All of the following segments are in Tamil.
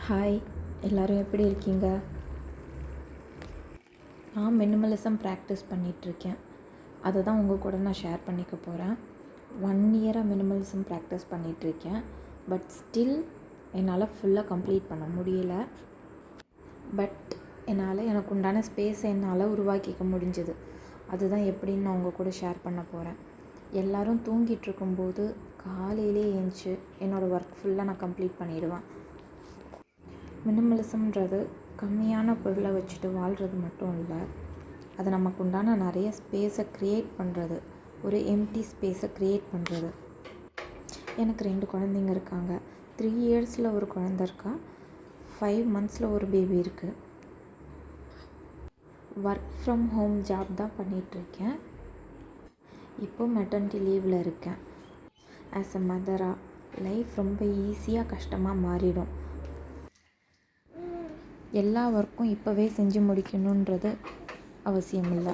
ஹாய், எல்லோரும் எப்படி இருக்கீங்க? நான் மினிமலிசம் ப்ராக்டிஸ் பண்ணிகிட்ருக்கேன். அதை தான் உங்கள் கூட நான் ஷேர் பண்ணிக்க போகிறேன். 1 இயராக மினிமலிசம் ப்ராக்டிஸ் பண்ணிகிட்ருக்கேன். பட் ஸ்டில் என்னால் ஃபுல்லாக கம்ப்ளீட் பண்ண முடியல. பட் எனக்கு உண்டான ஸ்பேஸை என்னால் உருவாக்கிக்க முடிஞ்சது. அதுதான் எப்படின்னு நான் உங்கள் கூட ஷேர் பண்ண போகிறேன். எல்லோரும் தூங்கிட்டுருக்கும்போது காலையிலே ஏஞ்சி என்னோடய ஒர்க் ஃபுல்லாக நான் கம்ப்ளீட் பண்ணிவிடுவேன். மினிமலிசம்ன்றது கம்மியான பொருளை வச்சுட்டு வாழ்கிறது மட்டும் இல்லை, அது நமக்கு உண்டான நிறைய ஸ்பேஸை க்ரியேட் பண்ணுறது, ஒரு எம்டி ஸ்பேஸை க்ரியேட் பண்ணுறது. எனக்கு 2 குழந்தைங்க இருக்காங்க. 3 இயர்ஸில் ஒரு குழந்த இருக்கா, 5 மந்த்ஸில் ஒரு பேபி இருக்குது. ஒர்க் ஃப்ரம் ஹோம் ஜாப் தான் பண்ணிகிட்ருக்கேன். இப்போது மெட்டர்னிட்டி லீவில் இருக்கேன். ஆஸ் அ மதராக லைஃப் ரொம்ப ஈஸியாக கஷ்டமாக மாறிடும். எல்லா ஒர்க்கும் இப்போவே செஞ்சு முடிக்கணுன்றது அவசியம் இல்லை.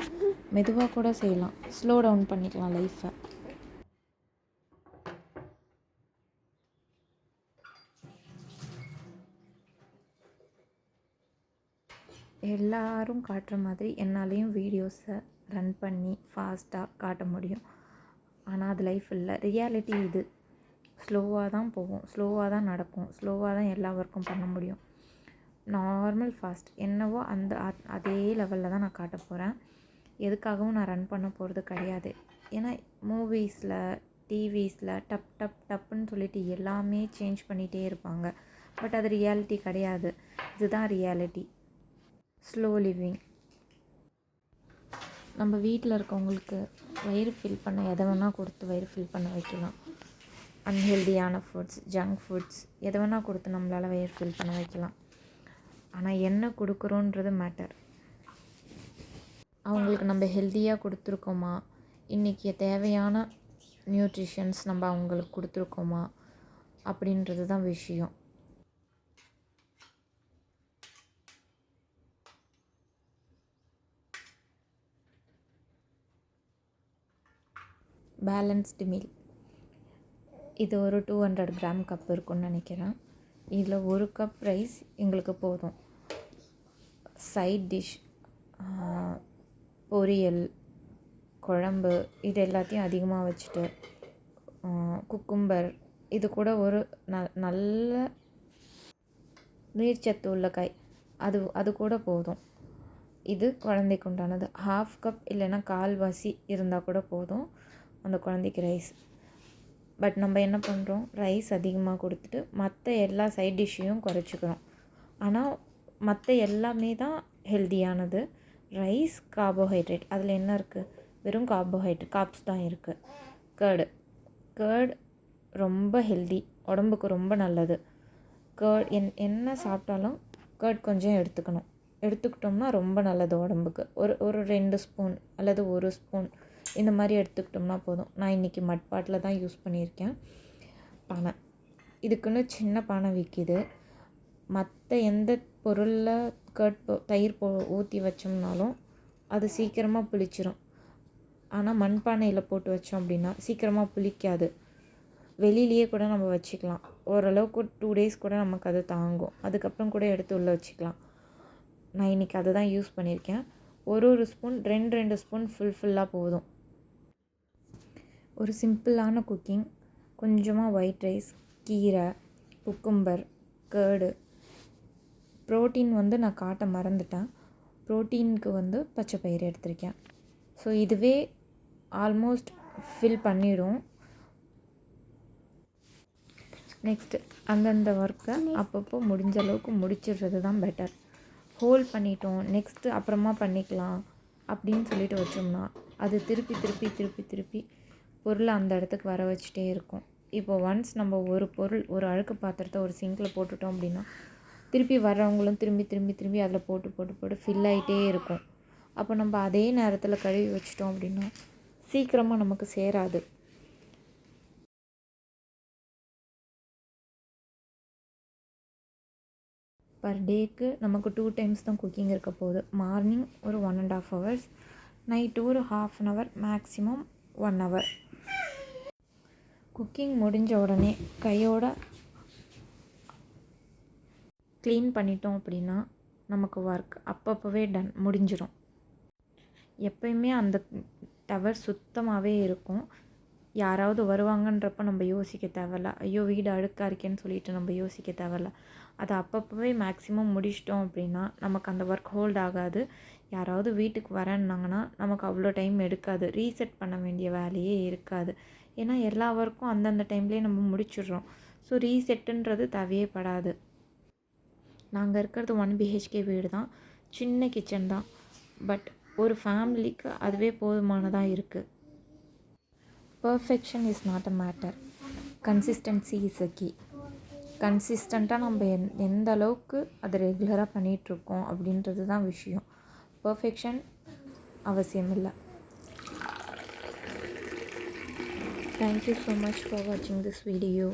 மெதுவாக கூட செய்யலாம், ஸ்லோ டவுன் பண்ணிக்கலாம் லைஃப்பை. எல்லாரும் காட்டுற மாதிரி என்னாலேயும் வீடியோஸை ரன் பண்ணி ஃபாஸ்ட்டாக காட்ட முடியும். ஆனால் அது லைஃப் இல்லை, ரியாலிட்டி இது. ஸ்லோவாக தான் போகும், ஸ்லோவாக தான் நடக்கும், ஸ்லோவாக தான் எல்லா ஒர்க்கும் பண்ண முடியும். நார்மல் ஃபாஸ்ட் என்னவோ அதே லெவலில் தான் நான் காட்ட போகிறேன். எதுக்காகவும் நான் ரன் பண்ண போகிறது கிடையாது. ஏன்னா மூவிஸில், டிவிஸில் டப் டப் டப்புன்னு சொல்லிட்டு எல்லாமே சேஞ்ச் பண்ணிகிட்டே இருப்பாங்க. பட் அது ரியாலிட்டி கிடையாது. இதுதான் ரியாலிட்டி. Slow living. நம்ம வீட்டில் இருக்கவங்களுக்கு வயிறு ஃபில் பண்ண எதை வேணால் கொடுத்து வயிறு ஃபில் பண்ண வைக்கலாம். அன்ஹெல்தியான ஃபுட்ஸ், ஜங்க் ஃபுட்ஸ் எதை வேணால் கொடுத்து நம்மளால் வயிறு ஃபில் பண்ண வைக்கலாம். ஆனால் என்ன கொடுக்குறோன்றது மேட்டர். அவங்களுக்கு நம்ம ஹெல்த்தியாக கொடுத்துருக்கோமா, இன்றைக்கி தேவையான நியூட்ரிஷன்ஸ் நம்ம அவங்களுக்கு கொடுத்துருக்கோமா அப்படின்றது தான் விஷயம். Balanced meal. இது ஒரு 200 கிராம் கப் இருக்குன்னு நினைக்கிறேன். இதில் 1 கப் ரைஸ் எங்களுக்கு போதும். சைட் டிஷ், பொரியல், குழம்பு இது எல்லாத்தையும் அதிகமாக வச்சுட்டு, குக்கும்பர், இது கூட ஒரு நல்ல நீர்ச்சத்து உள்ள காய், அது கூட போதும். இது குழந்தைக்கு உண்டானது. 1/2 கப் இல்லைன்னா 1/4 இருந்தால் கூட போதும் அந்த குழந்தைக்கு ரைஸ். பட் நம்ம என்ன பண்ணுறோம், ரைஸ் அதிகமாக கொடுத்துட்டு மற்ற எல்லா சைட் டிஷ்ஷையும் குறைச்சிக்கிறோம். ஆனால் மற்ற எல்லாமே தான் ஹெல்த்தியானது. ரைஸ் கார்போஹைட்ரேட், அதில் என்ன இருக்குது, வெறும் கார்போஹைட்ரேட், கார்ப்ஸ் தான் இருக்குது. கேர்டு ரொம்ப ஹெல்தி, உடம்புக்கு ரொம்ப நல்லது. என்ன சாப்பிட்டாலும் கேர்ட் கொஞ்சம் எடுத்துக்கிட்டோம்னா ரொம்ப நல்லது உடம்புக்கு. ஒரு 2 ஸ்பூன் அல்லது 1 ஸ்பூன் இந்த மாதிரி எடுத்துக்கிட்டோம்னா போதும். நான் இன்றைக்கி மட்பாட்டில் தான் யூஸ் பண்ணியிருக்கேன். பானை, இதுக்குன்னு சின்ன பானை விற்கிது. மற்ற எந்த பொருளில் தயிர் ஊற்றி வச்சோம்னாலும் அது சீக்கிரமாக புளிச்சிரும். ஆனால் மண்பானையில் போட்டு வச்சோம் அப்படின்னா சீக்கிரமாக புளிக்காது. வெளியிலேயே கூட நம்ம வச்சுக்கலாம். ஓரளவுக்கு 2 டேஸ் கூட நமக்கு அது தாங்கும். அதுக்கப்புறம் கூட எடுத்து உள்ளே வச்சுக்கலாம். நான் இன்றைக்கி அதை தான் யூஸ் பண்ணியிருக்கேன். ஒரு ஸ்பூன், 2 ஸ்பூன் ஃபுல்லாக போதும். ஒரு சிம்பிளான குக்கிங். கொஞ்சமாக ஒயிட் ரைஸ், கீரை, குக்கும்பர், கேர்டு. ப்ரோட்டீன் நான் காட்ட மறந்துட்டேன். ப்ரோட்டீனுக்கு பச்சை பயிறு எடுத்திருக்கேன். ஸோ இதுவே ஆல்மோஸ்ட் ஃபில் பண்ணிடும். நெக்ஸ்ட்டு அந்தந்த ஒர்க்கை அப்பப்போ முடிஞ்ச அளவுக்கு முடிச்சிடுறது தான் பெட்டர். ஹோல்ட் பண்ணிட்டோம், நெக்ஸ்ட்டு அப்புறமா பண்ணிக்கலாம் அப்படின்னு சொல்லிட்டு வச்சோம்னா அது திருப்பி பொருளை அந்த இடத்துக்கு வர வச்சுட்டே இருக்கும். இப்போ ஒன்ஸ் நம்ம ஒரு அழுக்கு பாத்திரத்தை ஒரு சிங்கில் போட்டுட்டோம் அப்படின்னா திருப்பி வர்றவங்களும் திரும்பி அதில் போட்டு ஃபில் ஆகிட்டே இருக்கும். அப்போ நம்ம அதே நேரத்தில் கழுவி வச்சிட்டோம் அப்படின்னா சீக்கிரமாக நமக்கு சேராது. பர் டேக்கு நமக்கு 2 டைம்ஸ் தான் குக்கிங் இருக்க போகுது. மார்னிங் ஒரு 1.5 hours, நைட்டு ஒரு 1/2 hour, மேக்ஸிமம் 1 hour. குக்கிங் முடிஞ்ச உடனே கையோட க்ளீன் பண்ணிட்டோம் அப்படின்னா நமக்கு ஒர்க் அப்பப்போவே முடிஞ்சிடும். எப்பயுமே அந்த டவர் சுத்தமாகவே இருக்கும். யாராவது வருவாங்கன்றப்ப நம்ம யோசிக்க தேவையில்ல. ஐயோ வீடு அழுக்காக இருக்கேன்னு சொல்லிட்டு நம்ம யோசிக்க தேவையில்ல. அதை அப்பப்போவே மேக்ஸிமம் முடிச்சிட்டோம் அப்படின்னா நமக்கு அந்த ஒர்க் ஹோல்ட் ஆகாது. யாராவது வீட்டுக்கு வரேன்னாங்கன்னா நமக்கு அவ்வளோ டைம் எடுக்காது. ரீசெட் பண்ண வேண்டிய வேலையே இருக்காது. ஏன்னா எல்லா ஒர்க்கும் அந்தந்த டைம்லேயே நம்ம முடிச்சிடுறோம். ஸோ ரீசெட்டுன்றது தேவையே படாது. நாங்கள் இருக்கிறது 1 BHK வீடு தான். சின்ன கிச்சன் தான். பட் ஒரு ஃபேமிலிக்கு அதுவே போதுமானதாக இருக்குது. Perfection is not a matter. Consistency is a key. கன்சிஸ்டண்ட்டாக நம்ம எந்த அளவுக்கு அதை ரெகுலராக பண்ணிகிட்ருக்கோம் அப்படின்றது தான் விஷயம். பர்ஃபெக்ஷன் அவசியம் இல்லை. Thank you so much for watching this video.